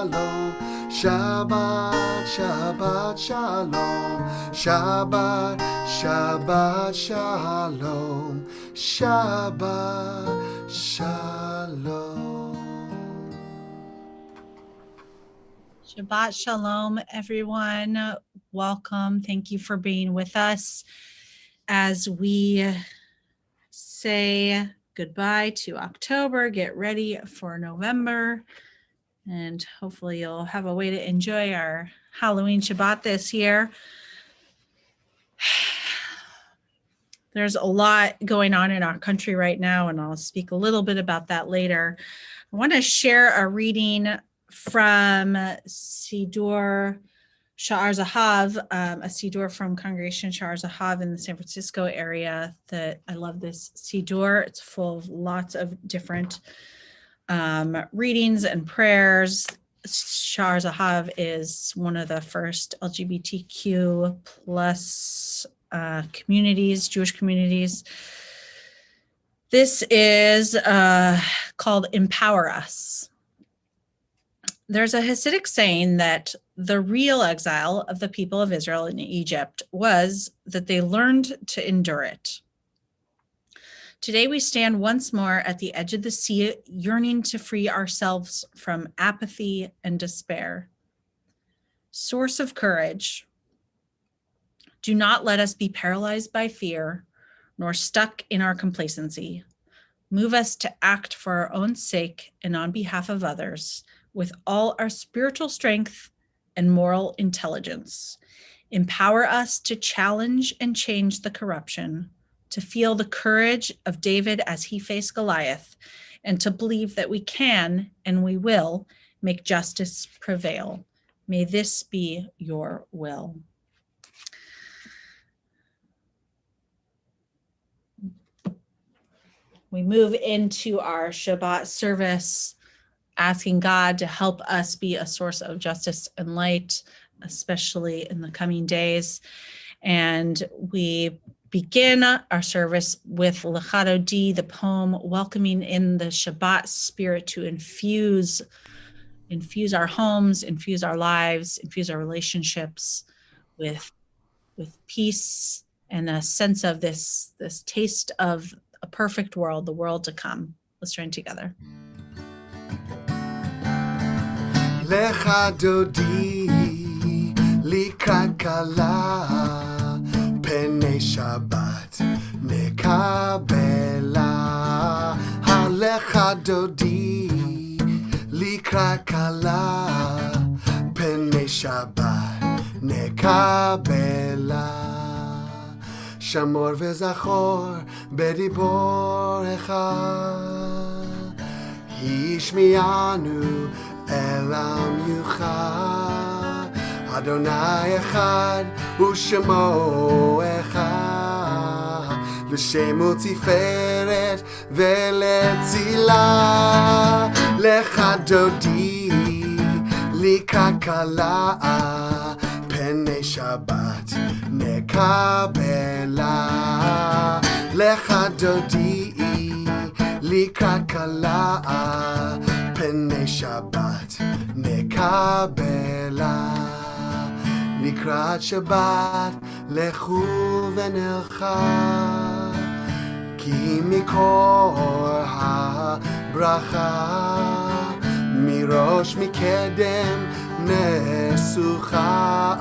shalom, Shabbat, Shabbat shalom, Shabbat, Shabbat shalom, Shabbat shalom. Shabbat shalom, everyone. Welcome. Thank you for being with us as we say goodbye to October, get ready for November, and hopefully you'll have a way to enjoy our Halloween Shabbat this year. There's a lot going on in our country right now, and I'll speak a little bit about that later. I want to share a reading from Sidur Sha'ar Zahav, a Sidur from Congregation Sha'ar Zahav in the San Francisco area. That I love this Sidur. It's full of lots of different readings and prayers. Sha'ar Zahav is one of the first LGBTQ plus communities, Jewish communities. This is called Empower Us. There's a Hasidic saying that the real exile of the people of Israel in Egypt was that they learned to endure it. Today we stand once more at the edge of the sea, yearning to free ourselves from apathy and despair. Source of courage, do not let us be paralyzed by fear, nor stuck in our complacency. Move us to act for our own sake and on behalf of others, with all our spiritual strength and moral intelligence. Empower us to challenge and change the corruption, to feel the courage of David as he faced Goliath, and to believe that we can and we will make justice prevail. May this be your will. We move into our Shabbat service, asking God to help us be a source of justice and light, especially in the coming days. And we begin our service with Lecha Dodi, the poem, welcoming in the Shabbat spirit to infuse our homes, infuse our lives, infuse our relationships with peace and a sense of this taste of a perfect world, the world to come. Let's join together. Lecha Dodi likrat kala penei Shabbat nekabela. Lecha Dodi likrat kala penei Shabbat nekabela. Shamor וזכור בדיבור אחד, השמיענו אל עמך. אדוני אחד ושמו אחד, לשם ותפארת ולצילה. לך דודי לקראת כלה פני שבת נקבלה. לך דודי לקראת כלה פני שבת נקבלה. לקראת שבת לכו ונלכה, כי מקור הברכה מראש מקדם נסוכה.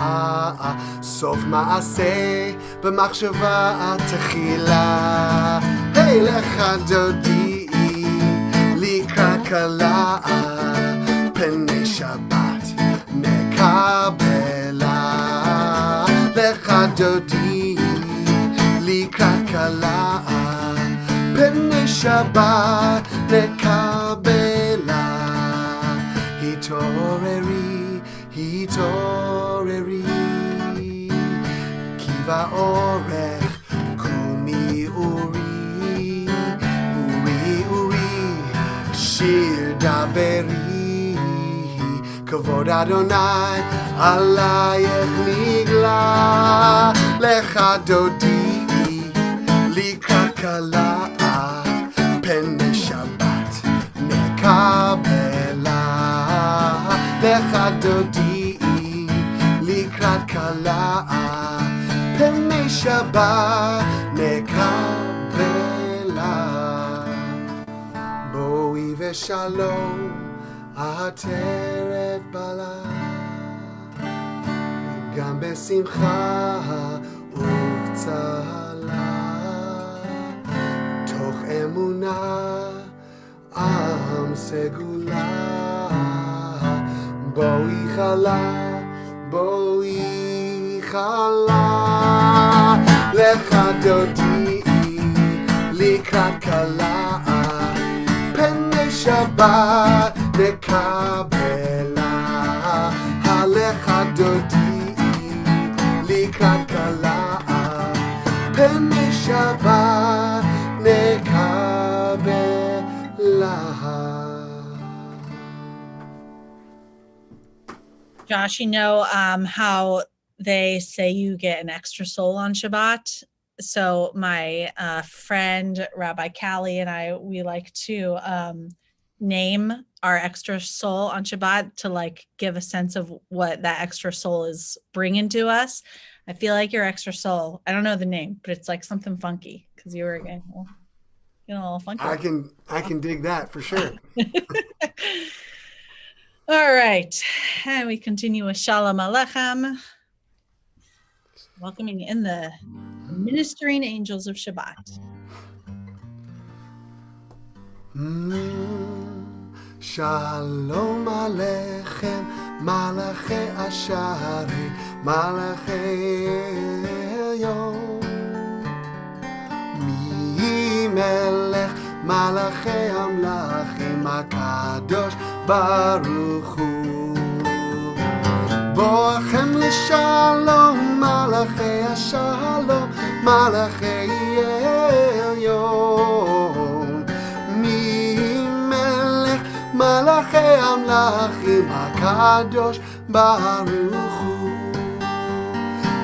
סוף מעשה במחשבה תחילה. היי לך דודי לקראת כלה פני שבת נקבלה. לך דודי לקראת כלה פני שבת נקבלה. התעוררי, התעוררי, כי באורך קומי אורי, אורי אורי, שיר דברי. כבוד אדוני עלייך נגלה. לך דודי לקראת כלה פני שבת נקבלה. לך דודי לקראת קלה, פני שבת נקבלה. בואי ושלום העטרת בלה, גם בשמחה ובצהלה, תוך אמונה עם סגולה. בואי חלה, בואי חלה, לך דודי לקראת קלה, פני שבת נקבלה. לך דודי לקראת קלה, פני שבת נקבלה. Josh, you know how they say you get an extra soul on Shabbat? So my friend, Rabbi Callie, and I, we like to name our extra soul on Shabbat to like give a sense of what that extra soul is bringing to us. I feel like your extra soul, I don't know the name, but it's like something funky because you were getting a little funky. I can dig that for sure. All right, and we continue with Shalom Aleichem, welcoming in the ministering angels of Shabbat. Shalom Aleichem, Malachei Ashari, Malachei Elyon. Mi Melech, Malachei Amlachim, HaKadosh Baruch Hu. Boachem L'Shalom, Malachei Ashalom, Malachei Elyon. מלאכי המלאכים הקדוש ברוך הוא.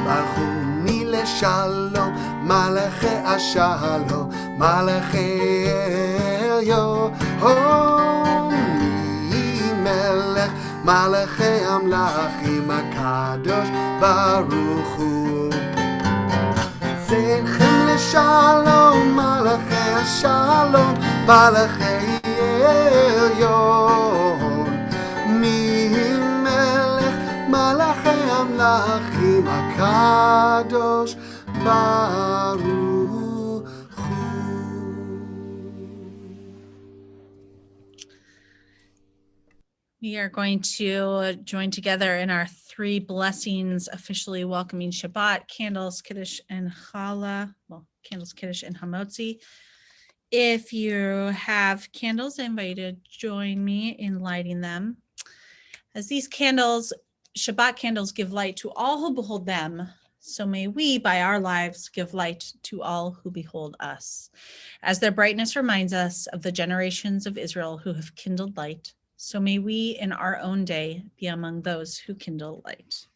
ברכוני לשלום, מלאכי השלום, מלאכי עליון. מלך מלאכי המלאכים הקדוש ברוך הוא. צריכים לשלום, מלאכי השלום, מלאכי עליון. ממלך מלאכי המלאכים הקדוש ברוך הוא. We are going to join together in our three blessings, officially welcoming Shabbat, candles, Kiddush, and Challah. Well, candles, Kiddush, and Hamotzi. If you have candles, I invite you to join me in lighting them. As these candles, Shabbat candles, give light to all who behold them, so may we, by our lives, give light to all who behold us. As their brightness reminds us of the generations of Israel who have kindled light, so may we in our own day be among those who kindle light.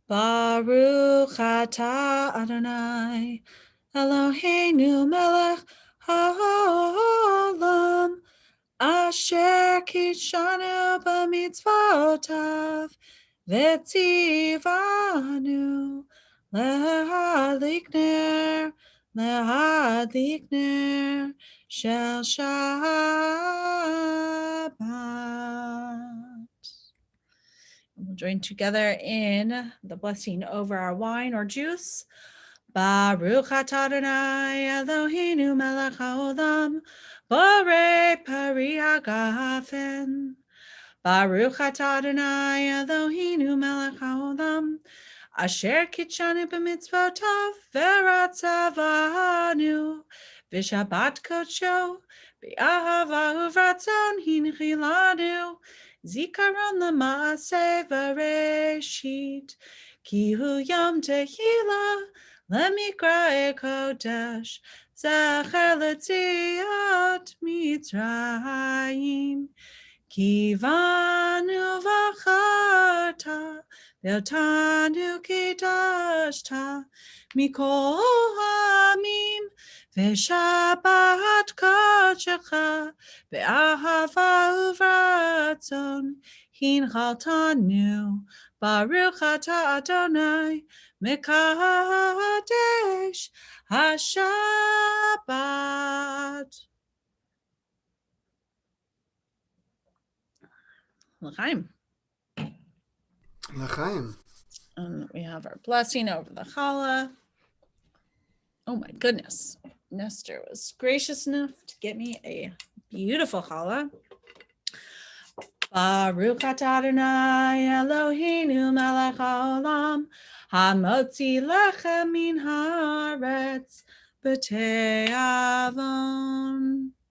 Baruch atah Adonai Eloheinu melech haolam asher kitshanu b'mitzvotav v'tzivanu lehadlik ner shel Shabbat. We'll join together in the blessing over our wine or juice. Baruch atah Adonai Eloheinu melech haolam borei pari hagafen. Baruch atah Adonai Eloheinu melech haolam asher kitshanu b'mitzvotav v'ratzavanu v'shabbat kodsho b'ahava uvratzon hinchilanu zikaron l'maaseh v'reshit ki hu yom tehillah lemikra kodesh זכר ליציאת מצרים, כי בנו בחרת, ואותנו קידשת מכל העמים, ושבת קודשך באהבה וברצון, הנחלתנו, ברוך אתה אדוני, מקדש השבת. L'chaim. L'chaim. And we have our blessing over the challah. Oh my goodness. Nestor was gracious enough to get me a beautiful challah. Baruch atah Adonai Eloheinu melech haolam, hamotzi lechem min haaretz b'te'avon.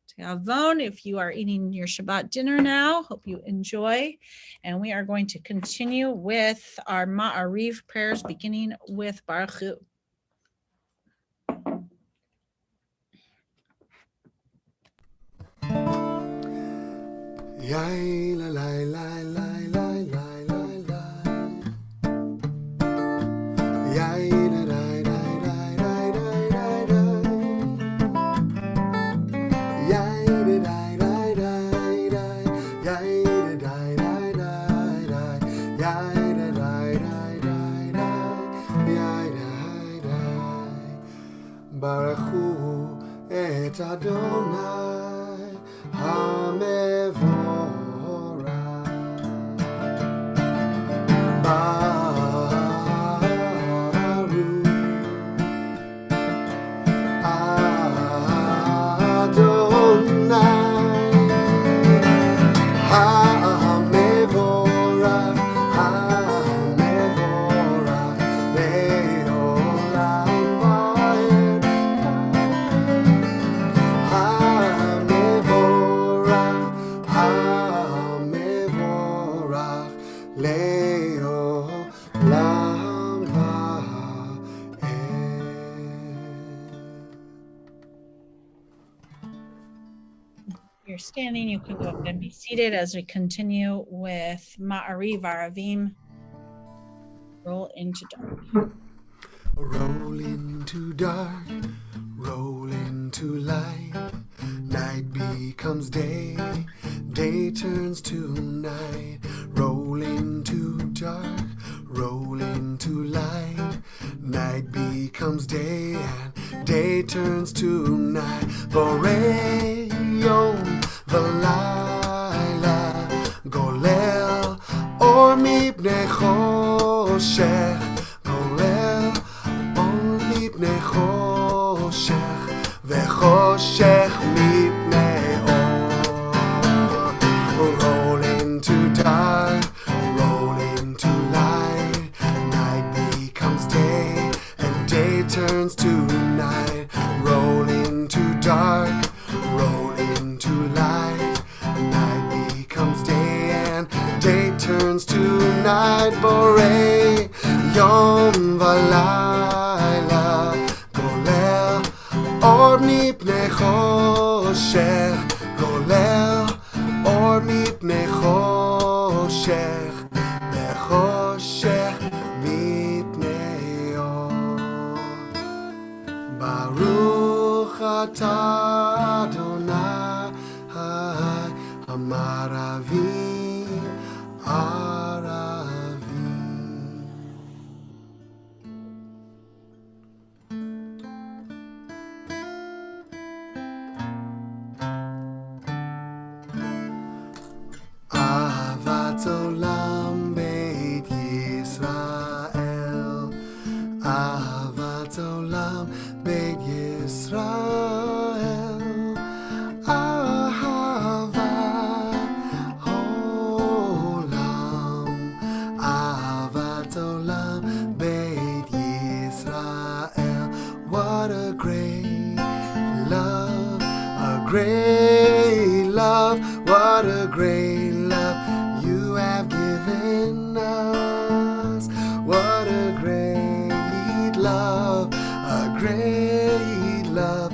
Te'avon, if you are eating your Shabbat dinner now, hope you enjoy. And we are going to continue with our Ma'ariv prayers, beginning with Baruch Hu. Yai la la la la la la la la. Yai la la la la la la la la. Yai la la la la la. Yai la la la la la. Yai la la la la la. Yai la la. Baruch Hu et Adonai HaMevorach. You're standing, you can go up and be seated as we continue with Ma'ariv Aravim. Roll into dark. Roll into dark, roll into light. Night becomes day, day turns to night. Roll into dark, roll into light. Night becomes day and day turns to night. Borei yom v'layla golel or mipnei choshech. Golel or mipnei choshech v'choshech mipnei or. Roll into dark, roll into light. Night becomes day and day turns to night. Roll into dark, roll into light. Night becomes day and day turns to night. Borei yom v'layla golel or mipnei choshech. Golel or mipnei choshech v'choshech mipnei or. Baruch atah Adonai Hamaravim Aravim. Ahavat olam beit Yisrael. Ahavat olam beit Yisrael. Ahavat olam. Ahavat olam beit Yisrael. What a great love, a great love. What a great love you have given us. What a great love, a great love.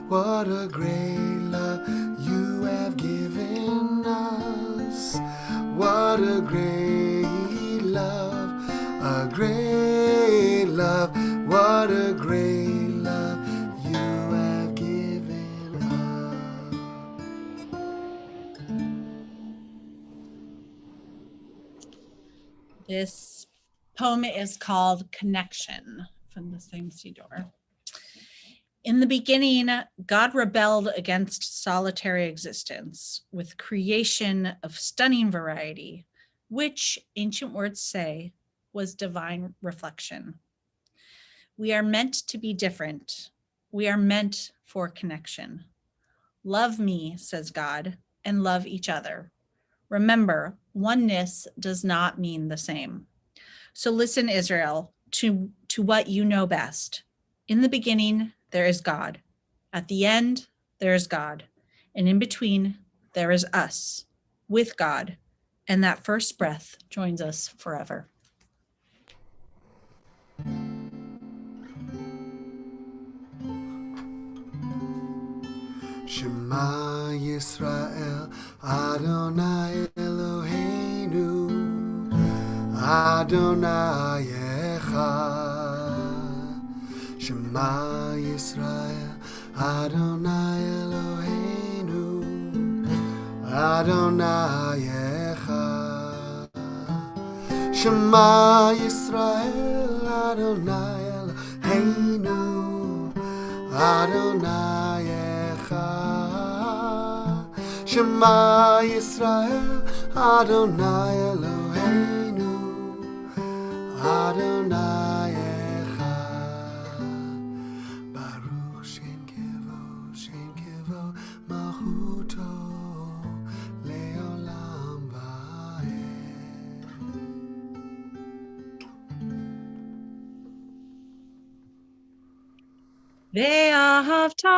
what a great love you have given us. What a great love, a great love, what a great love you have given us. This poem is called Connection from the same Siddur. In the beginning, God rebelled against solitary existence with creation of stunning variety, which ancient words say was divine reflection. We are meant to be different. We are meant for connection. Love me, says God, and love each other. Remember, oneness does not mean the same. So listen, Israel, to what you know best. In the beginning, there is God. At the end, there is God. And in between, there is us with God. And that first breath joins us forever. Shema Yisrael, Adonai Eloheinu, Adonai Echad. Shema Yisrael, Adonai Eloheinu, Adonai Echad. Shema Yisrael, Adonai Eloheinu, Adonai Echad. Shema Yisrael, Adonai Eloheinu, Adonai Echad. Baruch Shem Kevo, Malchuto, Leolam Va'ed. Ve'ahavta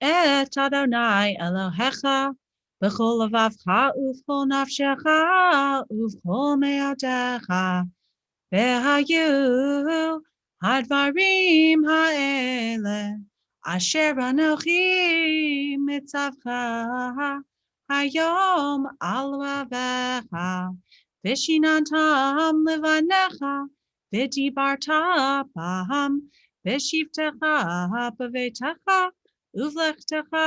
et Adonai Elohecha b'chol levavcha u'v'chol nafshecha u'v'chol me'adecha ve'hayu hadvarim ha'ele asher anochi mitzavcha hayom al vavecha v'shinantam levanecha v'dibarta b'ham v'shivtecha b'veitecha uvlechtecha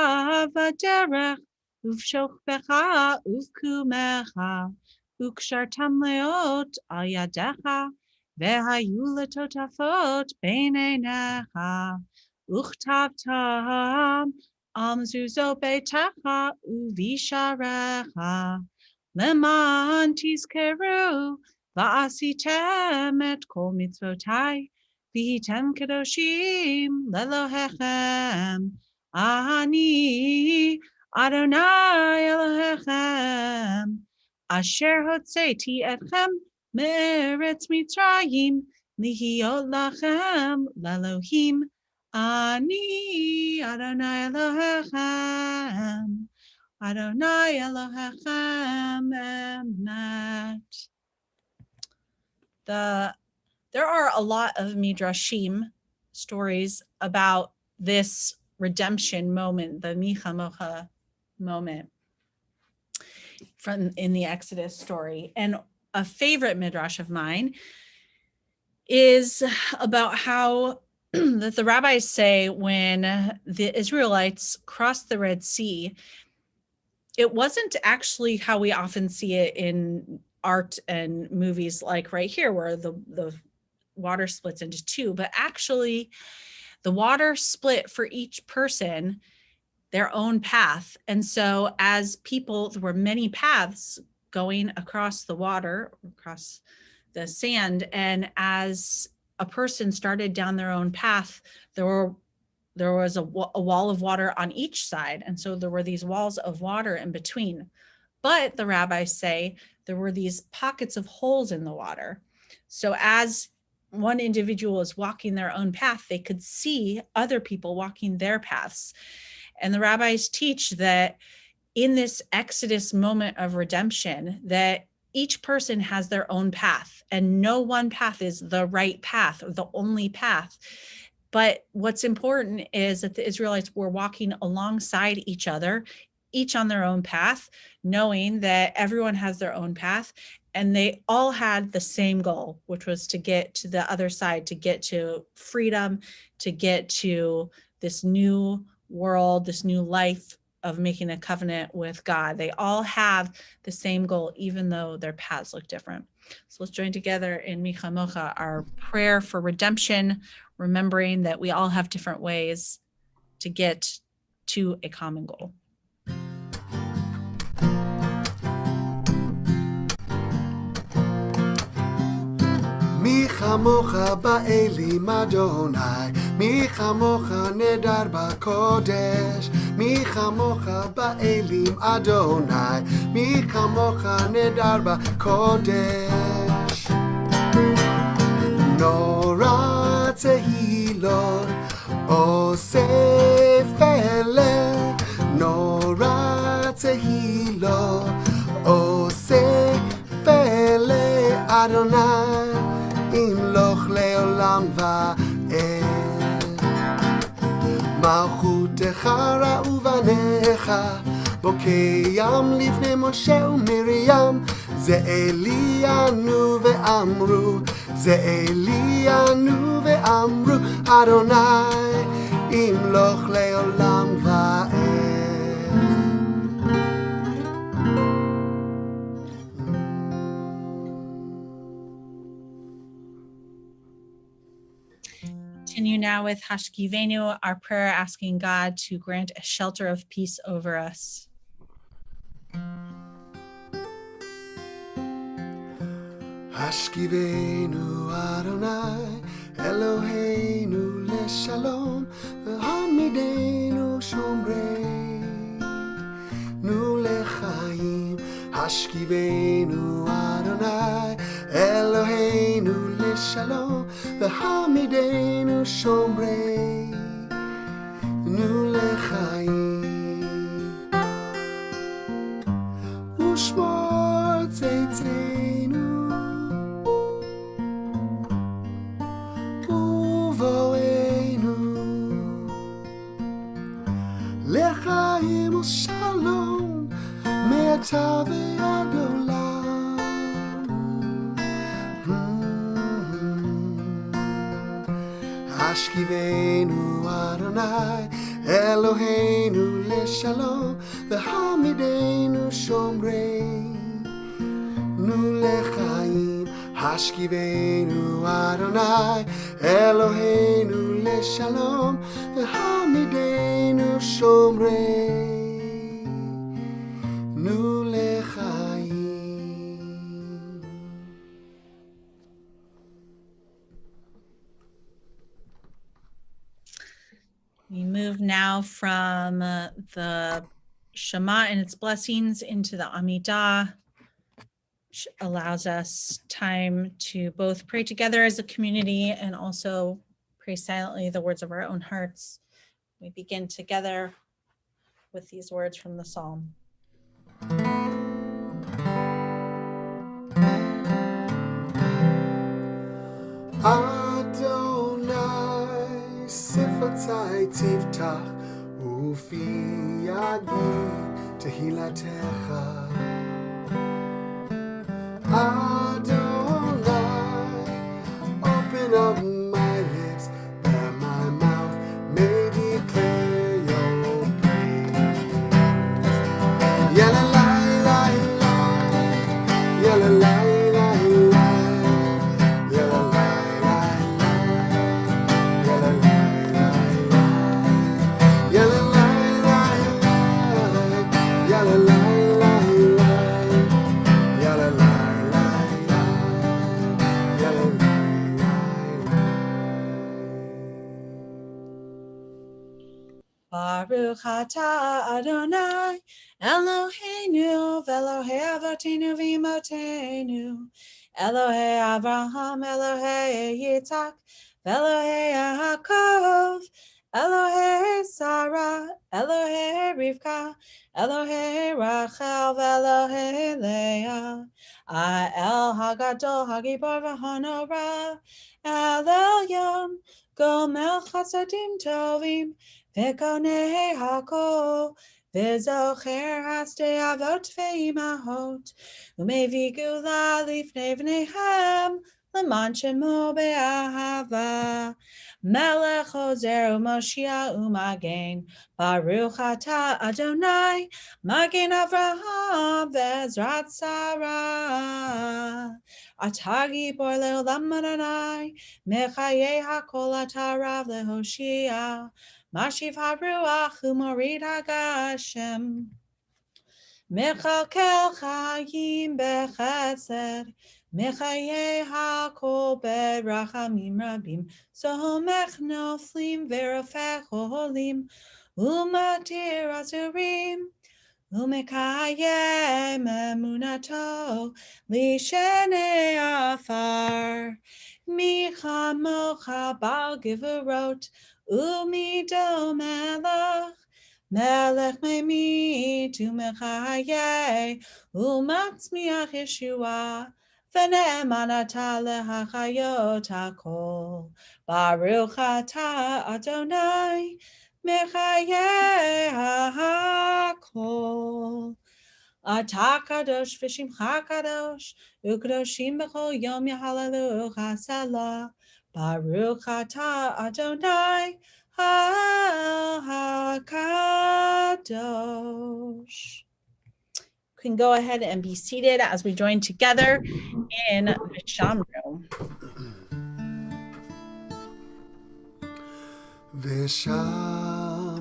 v'derech uv'shokbecha uv'kumecha ukshartam leot al yadecha ve'hayu letotafot beineinecha uchtavtam al mezuzot beitecha uvisharecha leman tizkeru va'asitem et kol mitzvotai V'hitem kadoshim lelohechem. Ani Adonai Elohechem. Asher hotzeti etchem me'eretz Mitzrayim lihiyot lachem lelohim. Ani Adonai Elohechem. Adonai Elohechem emet. There are a lot of midrashim stories about this redemption moment, the Micha Mocha moment from in the Exodus story. And a favorite midrash of mine is about how that the rabbis say when the Israelites crossed the Red Sea, it wasn't actually how we often see it in art and movies like right here, where the water splits into two, but actually the water split for each person their own path. And so as people, there were many paths going across the water, across the sand. And as a person started down their own path, there was a wall of water on each side. And so there were these walls of water in between. But the rabbis say there were these pockets of holes in the water. So as one individual is walking their own path, they could see other people walking their paths. And the rabbis teach that in this Exodus moment of redemption, that each person has their own path and no one path is the right path or the only path. But what's important is that the Israelites were walking alongside each other, each on their own path, knowing that everyone has their own path, and they all had the same goal, which was to get to the other side, to get to freedom, to get to this new world, this new life of making a covenant with God. They all have the same goal, even though their paths look different. So let's join together in Mi Chamocha, our prayer for redemption, remembering that we all have different ways to get to a common goal. מי כמוך באלים אדוני, מי כמוך נדר בקודש, מי כמוך באלים אדוני, מי כמוך נדר בקודש. נורא תהילות עושה פלא, נורא תהילות עושה פלא אדוני, ימלוך לעולם ועד. מלכותך ראו בניך, בוקיים לפני משה ומרים, זה אלינו ואמרו, זה אלינו ואמרו, אדוני ימלוך לעולם ועד. Continue now with Hashkivenu, our prayer asking God to grant a shelter of peace over us. השכיבנו אדוני אלוהינו לשלום, והעמידנו שומרנו לחיים. השכיבנו אדוני אלוהינו לשלום, והעמידנו שומרנו לחיים. ושמור צאצאנו ובואנו לחיים ושלום מעתה ועד עולם. השכיבנו אדוני אלוהינו לשלום, והעמידנו שומרנו לחיים. השכיבנו אדוני אלוהינו לשלום, והעמידנו שומרנו לחיים. We move now from the Shema and its blessings into the Amidah, which allows us time to both pray together as a community and also pray silently the words of our own hearts. We begin together with these words from the Psalm. אדוני שפתי תפתח ופי יגיד תהילתך. Adonai, open up my lips that my mouth may declare your praise. Yalla la la la, yalla la la la, yalla la la la, yalla la la la, yalla la la la, yalla la la la. Baruch atah Adonai Eloheinu v'Elohei Avotenu v'Imotenu, Elohei Avraham, Elohei Yitzhak, v'Elohei Yaakov, Elohei Sarah, Elohei Rivka, Elohei Rachel, Elohei Leah, El Hagadol, Hagibor v'Hanora, El Elyon, Gomel Chasadim Tovim, V'konei Hakol, V'zocher Hasdei Avot Ve'imahot, Umevi Gula Lifnei V'neihem, L'man Shemo Be'ahava, Melech Hozer U'Moshiach U'Magen, Baruch Atah Adonai, Magen Avraham Ve'ezrat Sarah. Atah Gibor Le'olam Adonai, Mechayei HaKol Atah Rav Lehoshia, Mashiv HaRuach U'Morid HaGashem. Mechalkel Chayim Bechesed, Mechayei HaKol Berachamim Rabim, Somech Noflim Verofech Oholim, Umatir Azurim, Umekayem Emunato, Lishenei Afar, Micha Mocha Bal Giverot, Umido Melech, Melech Memit, Umechayei, Umatzmiach Yeshua, V'ne'eman atah lehachayot hakol, Baruch atah Adonai, Mechayei hakol. Atah kadosh v'shimcha kadosh, u'kadoshim b'chol yom yahalelucha salah, Baruch atah Adonai hakadosh. You can go ahead and be seated as we join together in Vishamru. Vishameru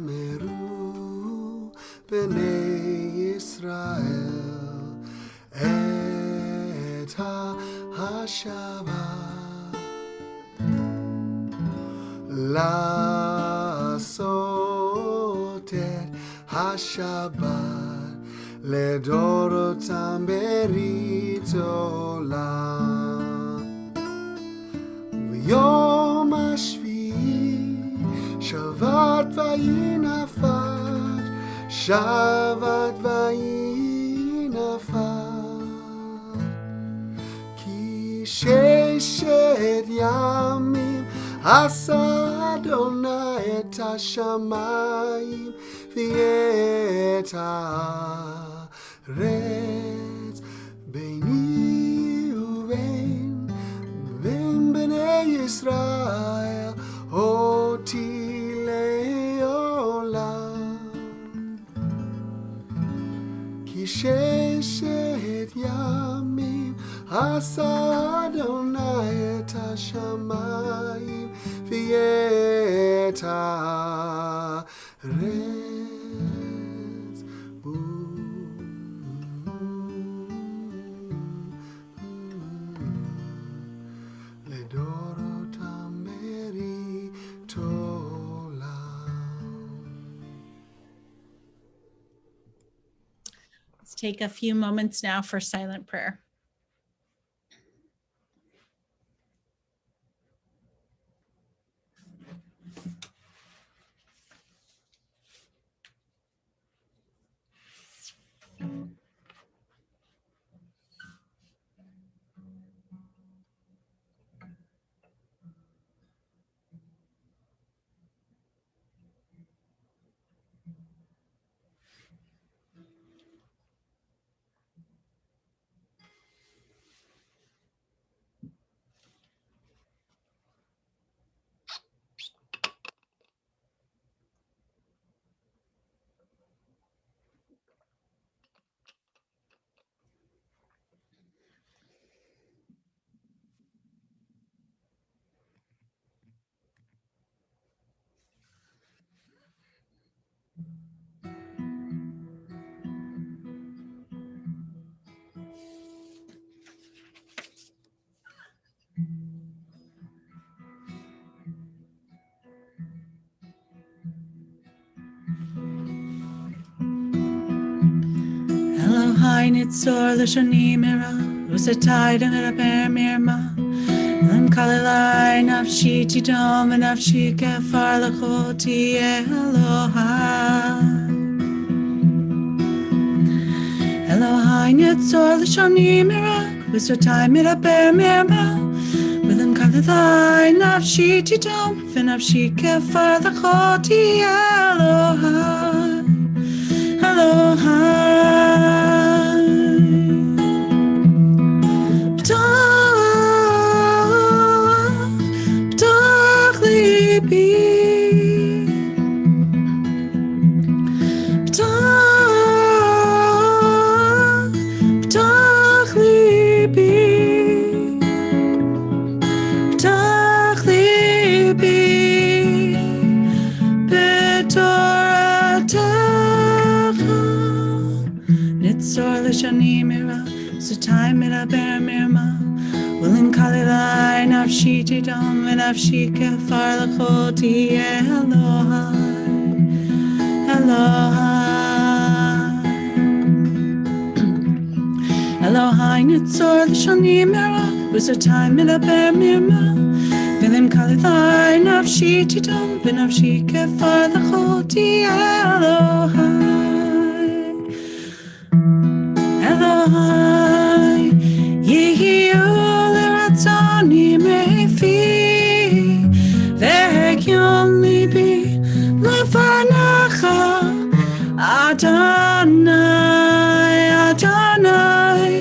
b'nei Yisrael et ha-Shabbat לעשות את השבת לדורותם ברית עולם. ביום השביעי שבת ויהי נפש, שבת ויהי נפש, כי ששת ימים עשה אדוני את השמיים ואת הארץ, ביני ובין בני ישראל אותי לעולם. כי ששת ימים עשה אדוני את השמיים ואת הארץ. לדורותם ברית עולם. Let's take a few moments now for silent prayer. Elohai nitzor l'shoni mera, usatai d'meraper mirma, lam kalilai nafshi tidom v'nafshi kefar l'choti Elohai. Nitzor Lishoni Mira, Visotai Miraber Mirma, Willem Kalathai, Nafshi Titom, Finafshi Kefar the Choti, Elohai, Elohai, Ptach Libi, Ptach Libi, Ptach Libi, B'Toratecha, Nitzor Lishani Mira, Sutai Miraber Mirma, Willin Kalilai, Nafshi Tidom, Vinafshi Kefar Lachoti, Elohai, Elohai, Elohai, Nitzor Lishani Mira, Sutai Miraber Mirma, Willin Kalilai, Nafshi Tidom, Vinafshi Kefar Lachoti, Elohai, Elohai, Yehiel Ratzoni Mefi, Ve'Yon Libi, Lefanacha, Adonai, Adonai,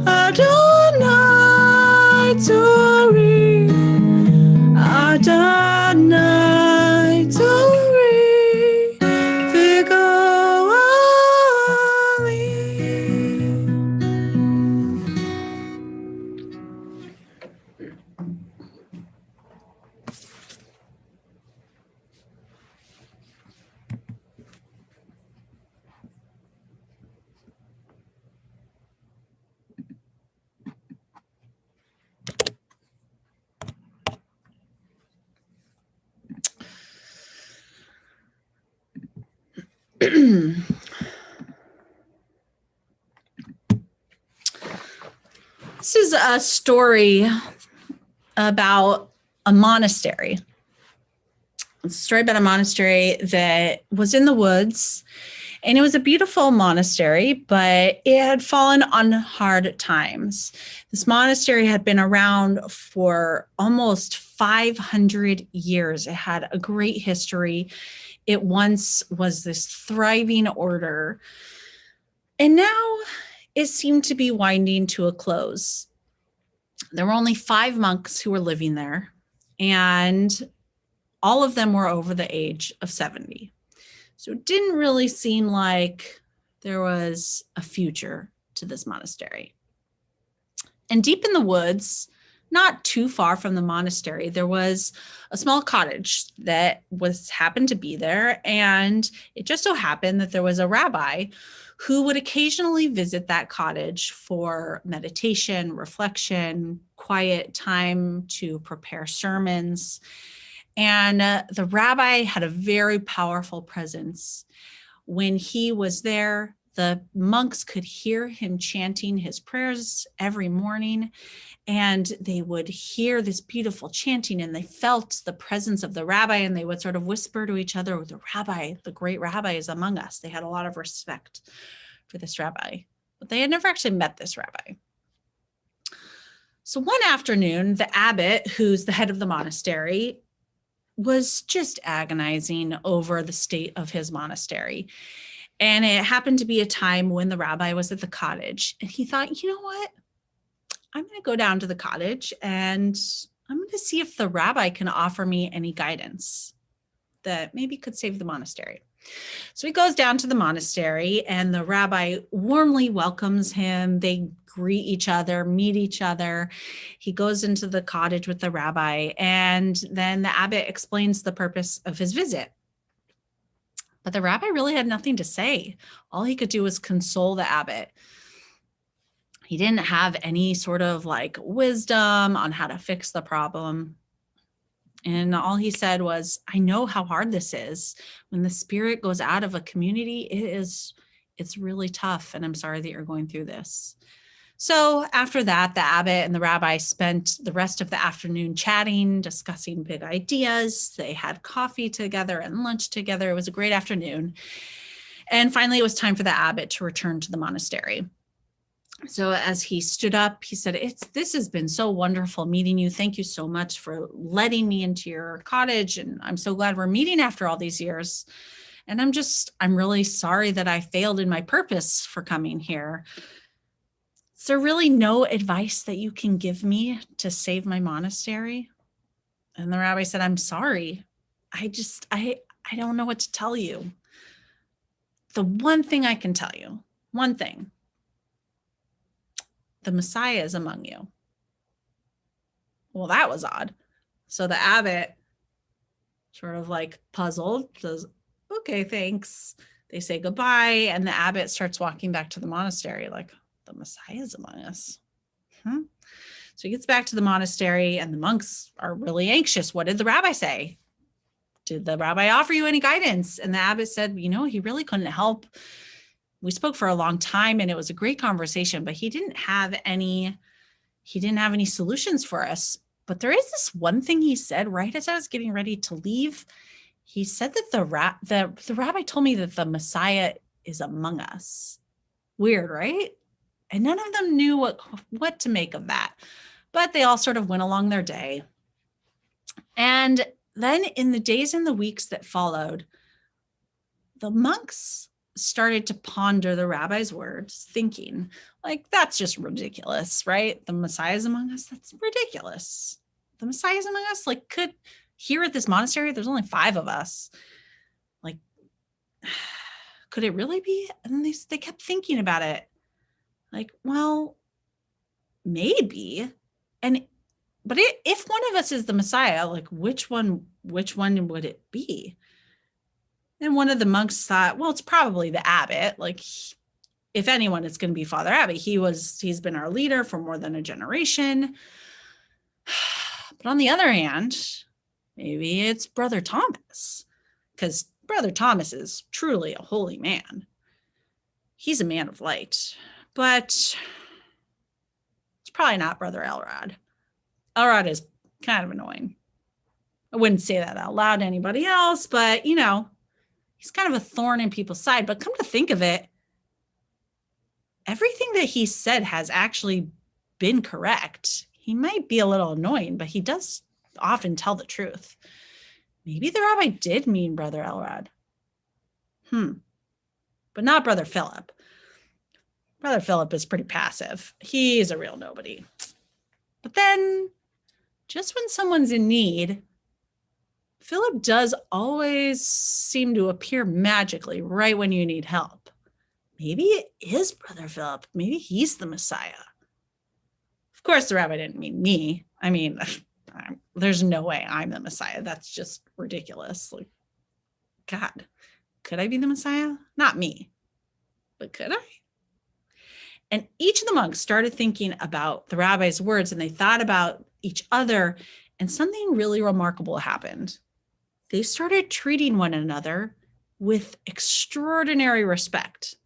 Adonai Tzori, Adonai Tzori, V'Goali. This is a story about a monastery. It's a story about a monastery that was in the woods, and it was a beautiful monastery, but it had fallen on hard times. This monastery had been around for almost 500 years. It had a great history. It once was this thriving order, and now it seemed to be winding to a close. There were only 5 monks who were living there, and all of them were over the age of 70. So it didn't really seem like there was a future to this monastery. And deep in the woods, not too far from the monastery, there was a small cottage that happened to be there. And it just so happened that there was a rabbi who would occasionally visit that cottage for meditation, reflection, quiet time to prepare sermons. And the rabbi had a very powerful presence. When he was there, the monks could hear him chanting his prayers every morning, and they would hear this beautiful chanting, and they felt the presence of the rabbi, and they would sort of whisper to each other, the rabbi, the great rabbi is among us. They had a lot of respect for this rabbi, but they had never actually met this rabbi. So one afternoon, the abbot, who's the head of the monastery, was just agonizing over the state of his monastery. And it happened to be a time when the rabbi was at the cottage, and he thought, you know what? I'm going to go down to the cottage and I'm going to see if the rabbi can offer me any guidance that maybe could save the monastery. So he goes down to the monastery, and the rabbi warmly welcomes him. They greet each other, meet each other. He goes into the cottage with the rabbi, and then the abbot explains the purpose of his visit. But the rabbi really had nothing to say. All he could do was console the abbot. He didn't have any sort of wisdom on how to fix the problem. And all he said was, I know how hard this is. When the spirit goes out of a community, it's really tough. And I'm sorry that you're going through this. So after that, the abbot and the rabbi spent the rest of the afternoon chatting, discussing big ideas. They had coffee together and lunch together. It was a great afternoon. And finally, it was time for the abbot to return to the monastery. So as he stood up, he said, this has been so wonderful meeting you. Thank you so much for letting me into your cottage. And I'm so glad we're meeting after all these years. And I'm really sorry that I failed in my purpose for coming here. Is there really no advice that you can give me to save my monastery? And the rabbi said, I'm sorry. I don't know what to tell you. The one thing I can tell you, one thing, the Messiah is among you. Well, that was odd. So the abbot, sort of like puzzled, says, okay, thanks. They say goodbye. And the abbot starts walking back to the monastery like, the Messiah is among us. So he gets back to the monastery and the monks are really anxious. What did the rabbi say? Did the rabbi offer you any guidance? And the abbot said, he really couldn't help. We spoke for a long time and it was a great conversation, but he didn't have any solutions for us. But there is this one thing he said right as I was getting ready to leave. He said that the rabbi told me that the Messiah is among us. Weird, right? And none of them knew what to make of that. But they all sort of went along their day. And then in the days and the weeks that followed, the monks started to ponder the rabbi's words, thinking, like, that's just ridiculous, right? The Messiah is among us. That's ridiculous. The Messiah is among us. Like, here at this monastery, there's only 5 of us. Like, could it really be? And they kept thinking about it. Like, well, maybe. But if one of us is the Messiah, like, which one would it be? And one of the monks thought, well, it's probably the abbot. Like, if anyone, it's going to be Father Abbot. He's been our leader for more than a generation. But on the other hand, maybe it's Brother Thomas, because Brother Thomas is truly a holy man. He's a man of light, but it's probably not Brother Elrod. Elrod is kind of annoying. I wouldn't say that out loud to anybody else, but he's kind of a thorn in people's side. But come to think of it, everything that he said has actually been correct. He might be a little annoying, but he does often tell the truth. Maybe the rabbi did mean Brother Elrod. But not Brother Philip. Brother Philip is pretty passive. He's a real nobody. But then, just when someone's in need, Philip does always seem to appear magically right when you need help. Maybe it is Brother Philip. Maybe he's the Messiah. Of course, the rabbi didn't mean me. I mean, there's no way I'm the Messiah. That's just ridiculous. Like, God, could I be the Messiah? Not me, but could I? And each of the monks started thinking about the rabbi's words, and they thought about each other, and something really remarkable happened. They started treating one another with extraordinary respect,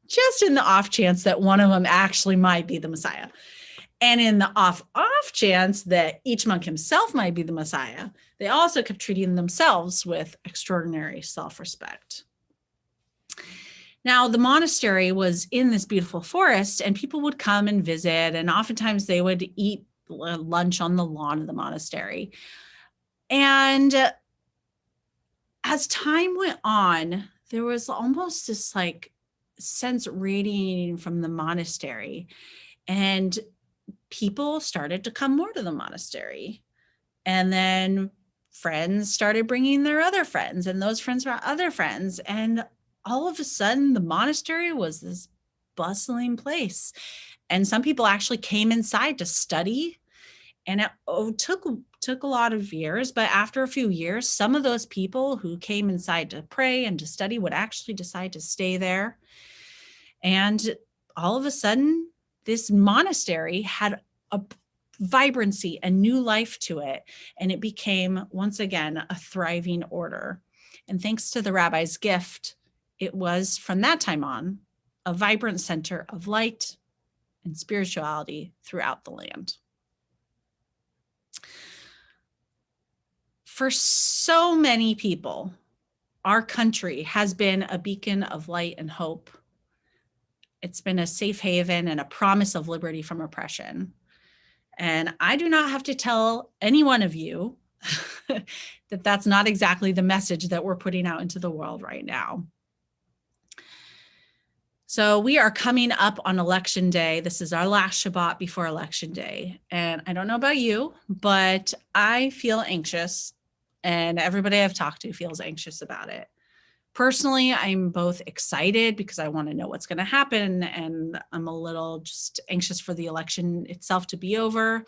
just in the off chance that one of them actually might be the Messiah. And in the off chance that each monk himself might be the Messiah, they also kept treating themselves with extraordinary self-respect. Now, the monastery was in this beautiful forest, and people would come and visit, and oftentimes they would eat lunch on the lawn of the monastery. And as time went on, there was almost this like sense radiating from the monastery, and people started to come more to the monastery. And then friends started bringing their other friends, and those friends brought other friends. And all of a sudden, the monastery was this bustling place. And some people actually came inside to study. And it took a lot of years, but after a few years, some of those people who came inside to pray and to study would actually decide to stay there. And all of a sudden, this monastery had a vibrancy, a new life to it, and it became, once again, a thriving order. And thanks to the rabbi's gift, it was, from that time on, a vibrant center of light and spirituality throughout the land. For so many people, our country has been a beacon of light and hope. It's been a safe haven and a promise of liberty from oppression. And I do not have to tell any one of you that that's not exactly the message that we're putting out into the world right now. So we are coming up on election day. This is our last Shabbat before election day. And I don't know about you, but I feel anxious, and everybody I've talked to feels anxious about it. Personally, I'm both excited because I want to know what's going to happen, and I'm a little just anxious for the election itself to be over.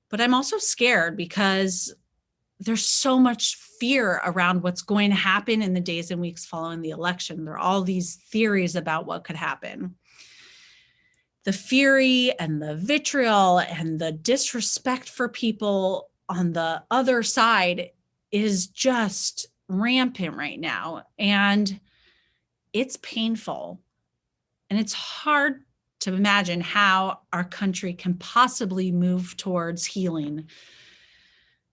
But I'm also scared because there's so much fear around what's going to happen in the days and weeks following the election. There are all these theories about what could happen. The fury and the vitriol and the disrespect for people on the other side is just rampant right now. And it's painful. And it's hard to imagine how our country can possibly move towards healing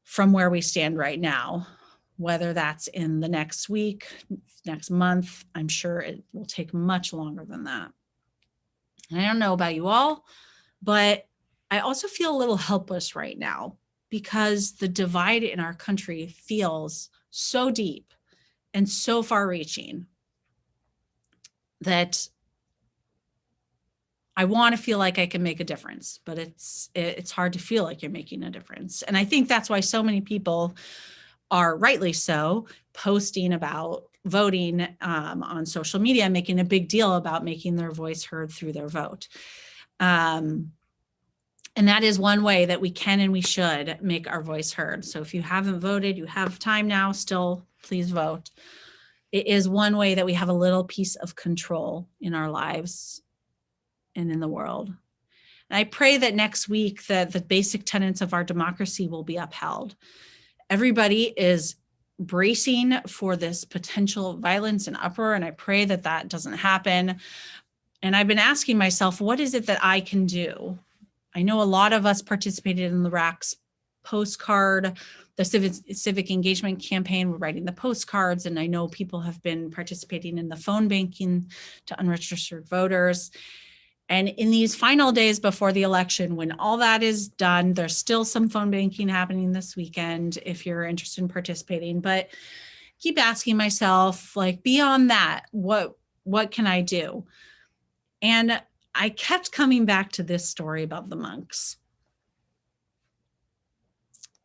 from where we stand right now, whether that's in the next week, next month. I'm sure it will take much longer than that. And I don't know about you all, but I also feel a little helpless right now because the divide in our country feels so deep and so far reaching that I want to feel like I can make a difference, but it's hard to feel like you're making a difference. And I think that's why so many people are, rightly so, posting about voting on social media, making a big deal about making their voice heard through their vote. And that is one way that we can and we should make our voice heard. So if you haven't voted, you have time now still, please vote. It is one way that we have a little piece of control in our lives and in the world. And I pray that next week that the basic tenets of our democracy will be upheld. Everybody is bracing for this potential violence and uproar, and I pray that that doesn't happen. And I've been asking myself, what is it that I can do? I know a lot of us participated in the RAC's postcard, the civic engagement campaign. We're writing the postcards, and I know people have been participating in the phone banking to unregistered voters. And in these final days before the election, when all that is done, there's still some phone banking happening this weekend if you're interested in participating. But keep asking myself, like, beyond that, what can I do? And I kept coming back to this story about the monks.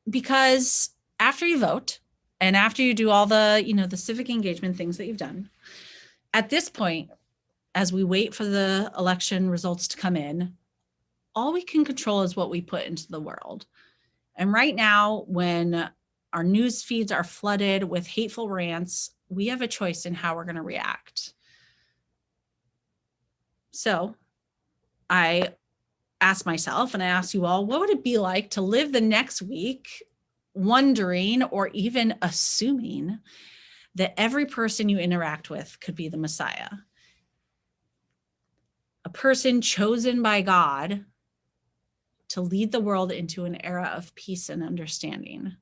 Because after you vote and after you do all the, the civic engagement things that you've done, at this point, as we wait for the election results to come in, all we can control is what we put into the world. And right now, when our news feeds are flooded with hateful rants, we have a choice in how we're going to react. So I asked myself, and I asked you all, what would it be like to live the next week wondering or even assuming that every person you interact with could be the Messiah? A person chosen by God to lead the world into an era of peace and understanding.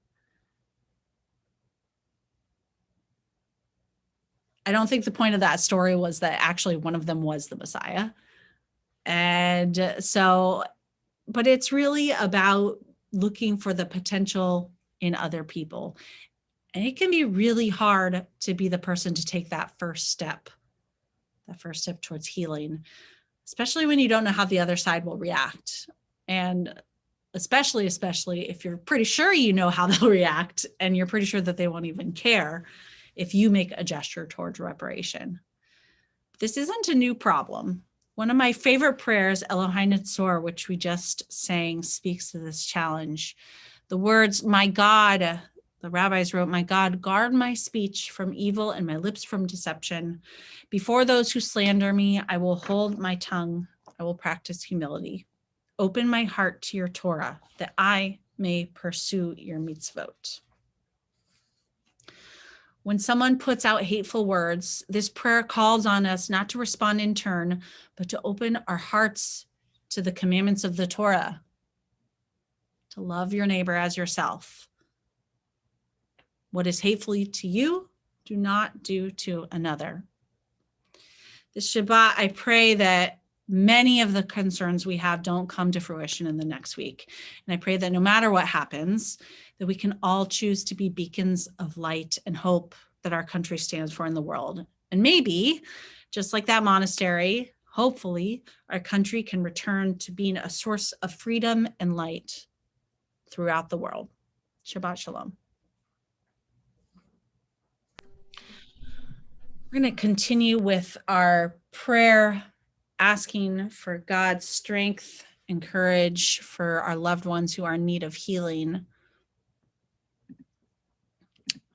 I don't think the point of that story was that actually one of them was the Messiah. And so, but it's really about looking for the potential in other people. And it can be really hard to be the person to take that first step towards healing, especially when you don't know how the other side will react. And especially if you're pretty sure you know how they'll react and you're pretty sure that they won't even care if you make a gesture towards reparation. This isn't a new problem. One of my favorite prayers, Elohai Netzor, which we just sang, speaks to this challenge. The words, "My God," the rabbis wrote, "My God, guard my speech from evil and my lips from deception. Before those who slander me, I will hold my tongue. I will practice humility. Open my heart to your Torah, that I may pursue your mitzvot." When someone puts out hateful words, this prayer calls on us not to respond in turn, but to open our hearts to the commandments of the Torah, to love your neighbor as yourself. What is hateful to you, do not do to another. the Shabbat, I pray that many of the concerns we have don't come to fruition in the next week. And I pray that no matter what happens, that we can all choose to be beacons of light and hope that our country stands for in the world. And maybe, just like that monastery, hopefully our country can return to being a source of freedom and light throughout the world. Shabbat Shalom. We're going to continue with our prayer, asking for God's strength and courage for our loved ones who are in need of healing.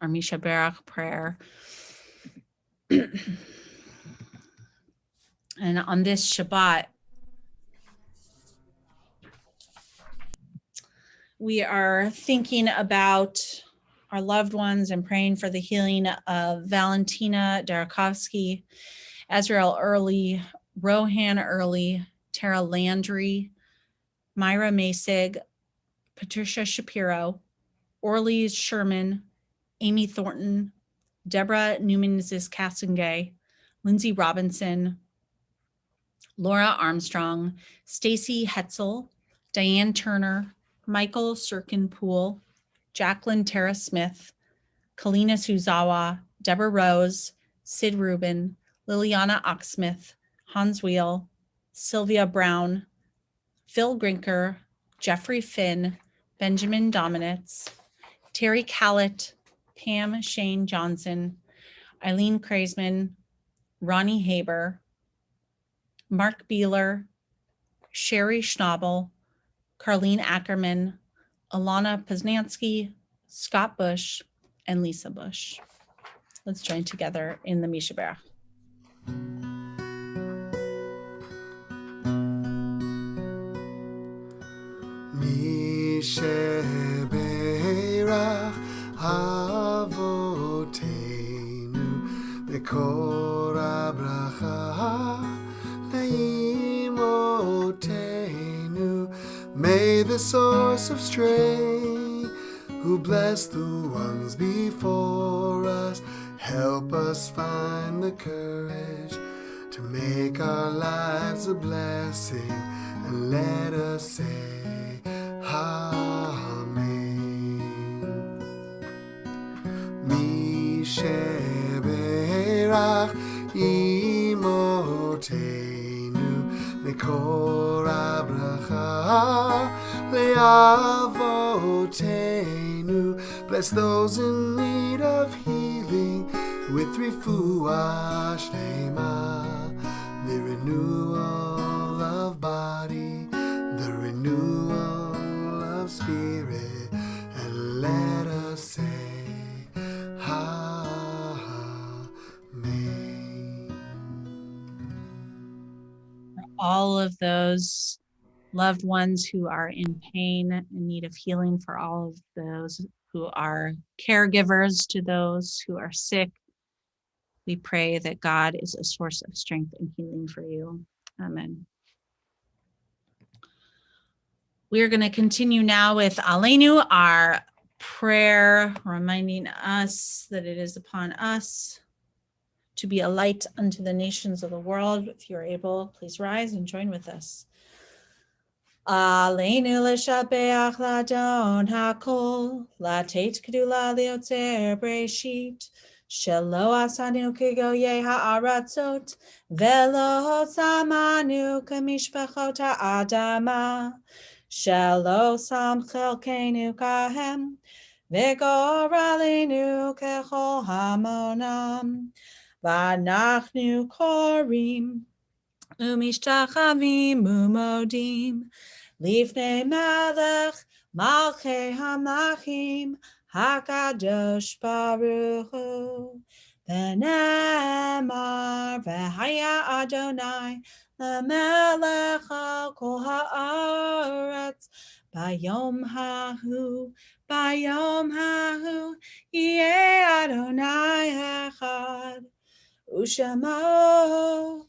Our Misha Barak prayer. And on this Shabbat, we are thinking about our loved ones and praying for the healing of Valentina Darakovsky, Azrael Early, Rohan Early, Tara Landry, Myra Masig, Patricia Shapiro, Orly Sherman, Amy Thornton, Deborah Newman-Ziskasengay, Lindsay Robinson, Laura Armstrong, Stacy Hetzel, Diane Turner, Michael Sirkinpool, Jacqueline Tara Smith, Kalina Suzawa, Deborah Rose, Sid Rubin, Liliana Oxsmith, Hans Wheel, Sylvia Brown, Phil Grinker, Jeffrey Finn, Benjamin Dominitz, Terry Callett, Pam Shane Johnson, Eileen Kreisman, Ronnie Haber, Mark Beeler, Sherry Schnabel, Carlene Ackerman, Alana Poznansky, Scott Bush, and Lisa Bush. Let's join together in the Misha Barak. Misha Barak Avoteinu Bekor Abracha Leimotenu. May the source of strength, who blessed the ones before us, help us find the courage to make our lives a blessing, and let us say Amen. Misha Berach Imotenu Mekor Abracha Leavotenu. Bless those in need of healing with refuah shlema, the renewal of body, the renewal of spirit, and let us say Amen. All of those loved ones who are in pain, in need of healing, for all of those who are caregivers to those who are sick, we pray that God is a source of strength and healing for you. Amen. We are going to continue now with Aleinu, our prayer, reminding us that it is upon us to be a light unto the nations of the world. If you're able, please rise and join with us. Aleinu l'shabeach l'adon hakol, l'teit kedula liotzer breshit, shelo asanu kegoyei ha'aratzot, velo samanu kamishpachot ha'adama, shelo sam chelkenu kahem, v'gor aleinu kechol hamonam, v'anachnu korim, umishtachavim umodim, Lifnei Melech Malchei Hamachim Hakadosh Baruch Hu. V'nemar v'haya Adonai lemelech al kol haaretz bayom hahu yeh Adonai echad ushamo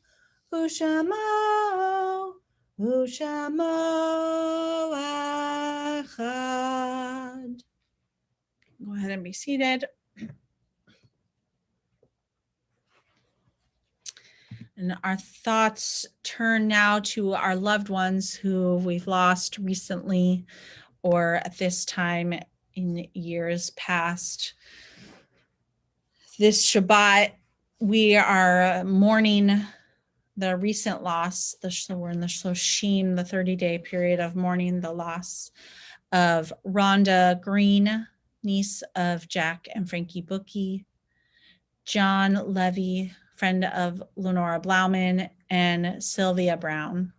Ushamo echad. Go ahead and be seated. And our thoughts turn now to our loved ones who we've lost recently or at this time in years past. This Shabbat, we are mourning the recent loss. We're in the Shloshim, the 30-day period of mourning the loss of Rhonda Green, niece of Jack and Frankie Bookie, John Levy, friend of Lenora Blauman, and Sylvia Brown.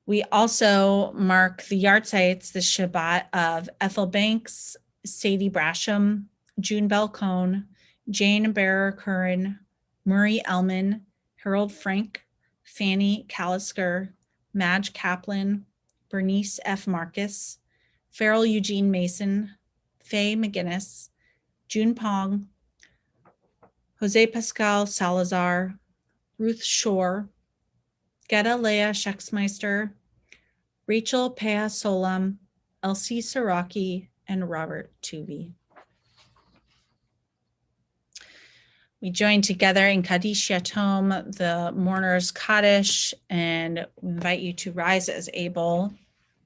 We also mark the yahrzeits this Shabbat of Ethel Banks, Sadie Brasham, June Belcone, Jane Bearer Curran, Murray Ellman, Harold Frank, Fanny Callisker, Madge Kaplan, Bernice F. Marcus, Farrell Eugene Mason, Faye McGinnis, June Pong, Jose Pascal Salazar, Ruth Shore, Geta Leah Schexmeister, Rachel Pea Solam, Elsie Saraki, and Robert Tuvey. We join together in Kaddish Yatom, the mourners Kaddish, and we invite you to rise as able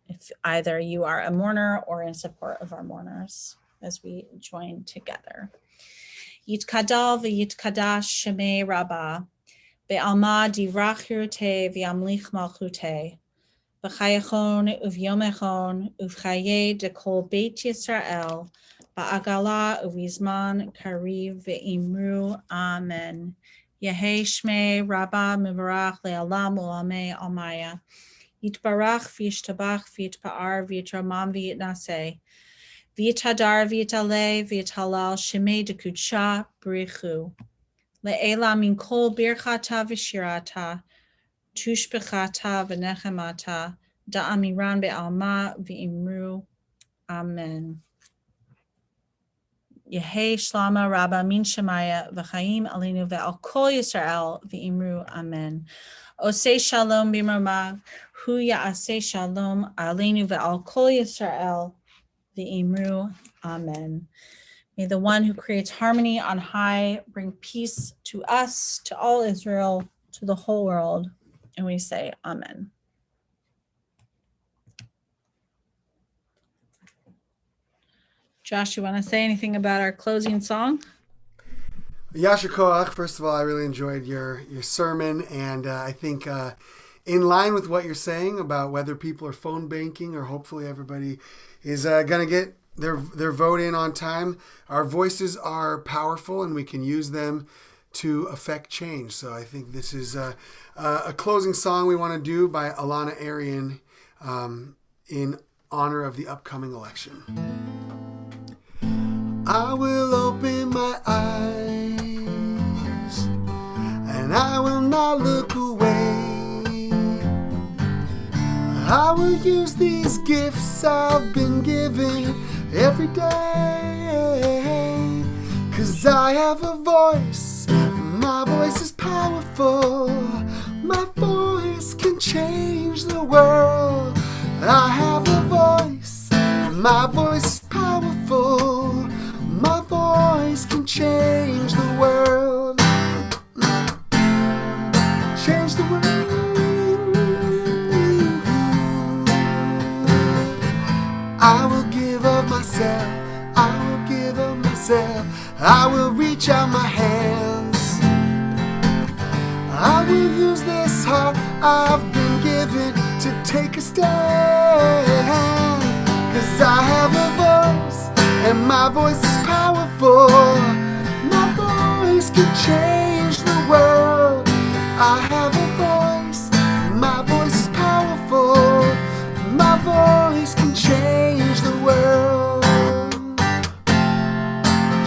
if either you are a mourner or in support of our mourners as we join together. Yitkadal v'yitkadash shemei Rabbah, be'alma divrach hirute v'yamlich malchute, v'chayachon uv'yomechon uv'chaye dekol beit Yisrael, ba'agala uv'izman kariv ve'imru amen. Yehei shmei Rabbah mivarach le'alam u'amei almaya. Yitbarach v'yishtabach v'yitpa'ar v'yitramam v'yitnaseh. V'yitadar v'yitaleh v'yitalal shemei dekudsha b'richu. Le'ela min kol birchata v'shirata, tushbechata v'nechemata, da'amiran be'alma v'imru. Amen. Yehei shlama Rabbah min shemaya v'chaim alinu ve'al kol Yisrael v'imru. Amen. Osei shalom b'mrama, hu ya'aseh shalom alinu ve'al kol Yisrael v'imru. Amen. May the one who creates harmony on high bring peace to us, to all Israel, to the whole world. And we say amen. Josh, you want to say anything about our closing song? Yasher Koach, first of all, I really enjoyed your sermon, and I think in line with what you're saying about whether people are phone banking or hopefully everybody is going to get their vote in on time, our voices are powerful and we can use them to affect change. So I think this is a closing song we want to do by Alana Arian in honor of the upcoming election. I will open my eyes and I will not look away. I will use these gifts I've been given every day, 'cause I have a voice, my voice is powerful, my voice can change the world. I have a voice, my voice is powerful, my voice can change the world. Change the world. I will give of myself, I will give of myself, I will reach out my hands. I will use this heart I've been given to take a stand. 'Cause I have a voice, and my voice is powerful, my voice can change the world. I have a voice, my voice is powerful, my voice can change the world.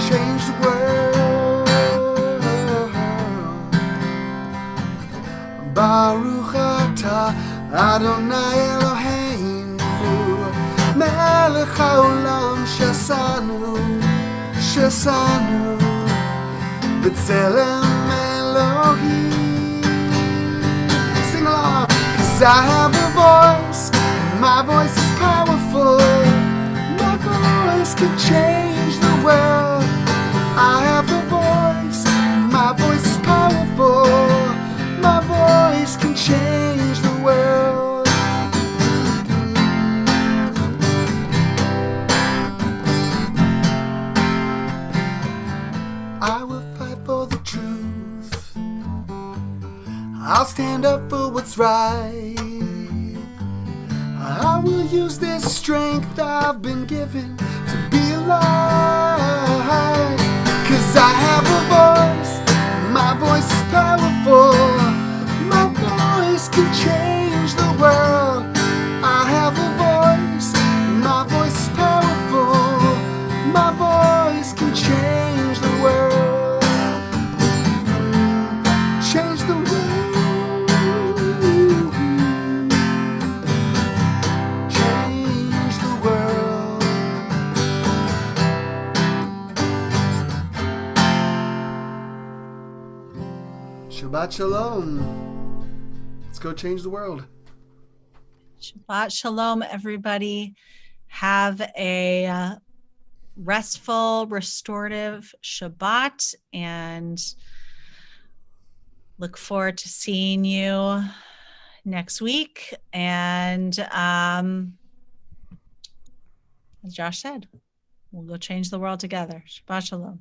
Change the world. Baruch atah Adonai Eloheinu melech haolam shesanu b'tzelem Elohim. Sing along. 'Cause I have a voice, my voice is powerful, my voice can change the world. I have a voice, my voice is powerful, I'll stand up for what's right. I will use this strength I've been given to be alive. 'Cause I have a voice, my voice is powerful. My voice can change the world. I have a voice, my voice is powerful. My voice can change the world. Change the world. Change the world. Shabbat Shalom. Let's go change the world. Shabbat Shalom, everybody. Have a restful, restorative Shabbat, and look forward to seeing you next week. And as Josh said, we'll go change the world together. Shabbat Shalom.